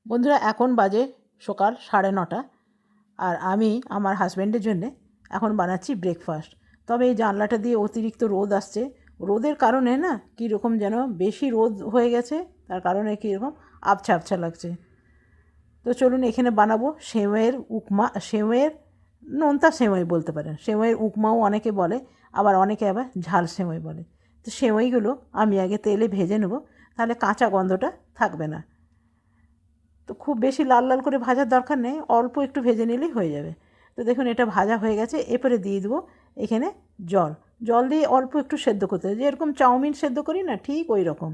বন্ধুরা, এখন বাজে সকাল 9:30 আর আমি আমার হাজব্যান্ডের জন্যে এখন বানাচ্ছি ব্রেকফাস্ট। তবে এই জানলাটা দিয়ে অতিরিক্ত রোদ আসছে, রোদের কারণে না কীরকম যেন বেশি রোদ হয়ে গেছে, তার কারণে কীরকম আবছা আবছা লাগছে। তো চলুন, এখানে বানাবো সেমাইয়ের উপমা, সেমাইয়ের নোনতা সেমাই বলতে পারেন, সেমাইয়ের উপমাও অনেকে বলে, অনেকে আবার ঝাল সেমাই বলে। তো সেমাইগুলো আমি আগে তেলে ভেজে নেব, তাহলে কাঁচা গন্ধটা থাকবে না। তো খুব বেশি লাল লাল করে ভাজার দরকার নেই, অল্প একটু ভেজে নিলেই হয়ে যাবে। তো দেখুন, এটা ভাজা হয়ে গেছে। এরপরে দিয়ে দেবো এখানে জল। জল দিয়ে অল্প একটু সেদ্ধ করতে হবে, যেরকম চাউমিন সেদ্ধ করি না, ঠিক ওই রকম।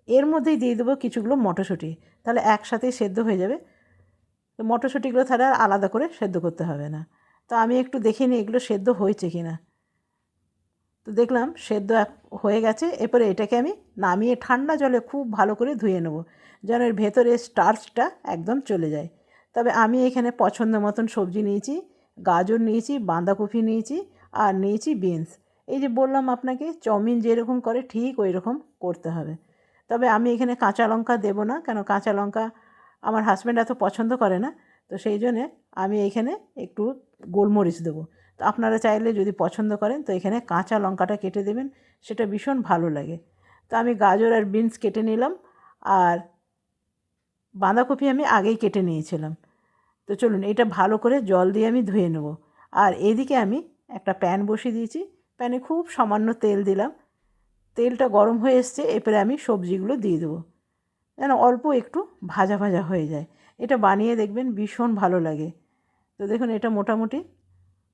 এর মধ্যেই দিয়ে দেবো কিছুগুলো মটরশুঁটি, তাহলে একসাথেই সেদ্ধ হয়ে যাবে। তো মটরশুঁটিগুলো তাহলে আর আলাদা করে সেদ্ধ করতে হবে না। তো আমি একটু দেখে নিই এগুলো সেদ্ধ হয়েছে কি না। তো দেখলাম সেদ্ধ হয়ে গেছে। এরপরে এটাকে আমি নামিয়ে ঠান্ডা জলে খুব ভালো করে ধুয়ে নেব, যেন এর ভেতরে স্টার্চটা একদম চলে যায়। তবে আমি এখানে পছন্দ মতন সবজি নিয়েছি, গাজর নিয়েছি, বাঁধাকপি নিয়েছি, আর নিয়েছি বিনস। এই যে বললাম আপনাকে, চাউমিন যেরকম করে ঠিক ওই রকম করতে হবে। তবে আমি এখানে কাঁচা লঙ্কা দেবো না, কেন কাঁচা লঙ্কা আমার হাজব্যান্ড এত পছন্দ করে না। তো সেই জন্যে আমি এখানে একটু গোলমরিচ দেবো। তো আপনারা চাইলে যদি পছন্দ করেন তো এখানে কাঁচা লঙ্কাটা কেটে দেবেন, সেটা ভীষণ ভালো লাগে। তো আমি গাজর আর বিনস কেটে নিলাম, আর বাঁধাকপি আমি আগেই কেটে নিয়েছিলাম। তো চলুন, এটা ভালো করে জল দিয়ে আমি ধুয়ে নেব। আর এদিকে আমি একটা প্যান বসিয়ে দিয়েছি, প্যানে খুব সামান্য তেল দিলাম। তেলটা গরম হয়ে এসছে, এরপরে আমি সবজিগুলো দিয়ে দেবো, যেন অল্প একটু ভাজা ভাজা হয়ে যায়। এটা বানিয়ে দেখবেন, ভীষণ ভালো লাগে। তো দেখুন, এটা মোটামুটি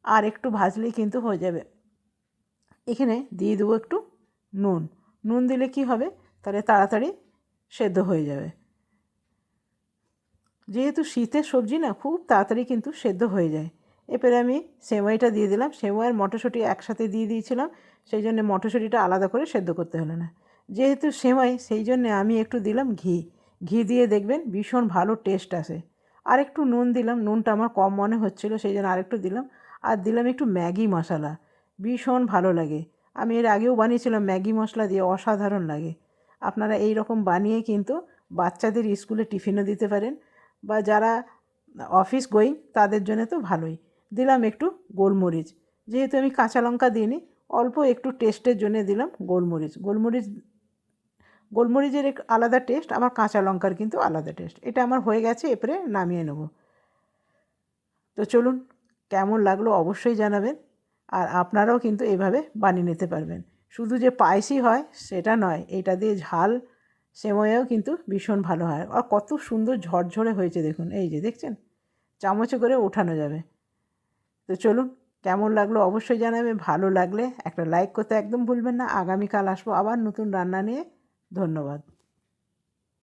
আর একটু ভাজলেই কিন্তু হয়ে যাবে। এখানে দিয়ে দেবো একটু নুন। নুন দিলে কি হবে, তাহলে তাড়াতাড়ি সেদ্ধ হয়ে যাবে। যেহেতু শীতের সবজি না, খুব তাড়াতাড়ি কিন্তু সেদ্ধ হয়ে যায়। এরপরে আমি সেমাইটা দিয়ে দিলাম। সেমাই আর মটরশুঁটি একসাথে দিয়ে দিয়েছিলাম, সেই জন্য মটরশুঁটিটা আলাদা করে সেদ্ধ করতে হলো না। যেহেতু সেমাই, সেই জন্যে আমি একটু দিলাম ঘি। ঘি দিয়ে দেখবেন ভীষণ ভালো টেস্ট আসে। আর একটু নুন দিলাম, নুনটা আমার কম মনে হচ্ছিলো, সেই জন্য আরেকটু দিলাম। আর দিলাম একটু ম্যাগি মশলা, ভীষণ ভালো লাগে। আমি এর আগেও বানিয়েছিলাম ম্যাগি মশলা দিয়ে, অসাধারণ লাগে। আপনারা এই রকম বানিয়ে কিন্তু বাচ্চাদের স্কুলে টিফিনও দিতে পারেন, বা যারা অফিস গোয়িং তাদের জন্য তো ভালোই। দিলাম একটু গোলমরিচ, যেহেতু আমি কাঁচা লঙ্কা দিইনি, অল্প একটু টেস্টের জন্য দিলাম গোলমরিচ। গোলমরিচের এক আলাদা টেস্ট, আমার কাঁচা লঙ্কার কিন্তু আলাদা টেস্ট। এটা আমার হয়ে গেছে, এরপরে নামিয়ে নেব। তো চলুন, কেমন লাগলো অবশ্যই জানাবেন। আর আপনারাও কিন্তু এভাবে বানিয়ে নিতে পারবেন। শুধু যে পায়েসই হয় সেটা নয়, এটা দিয়ে ঝাল সেমাইও কিন্তু ভীষণ ভালো হয়। আর কত সুন্দর ঝরঝরে হয়েছে দেখুন, এই যে দেখছেন, চামচে করে ওঠানো যাবে। তো চলুন, কেমন লাগলো অবশ্যই জানাবে। ভালো লাগলে একটা লাইক করতে একদম ভুলবেন না। আগামীকাল আসবো আবার নতুন রান্না নিয়ে। ধন্যবাদ।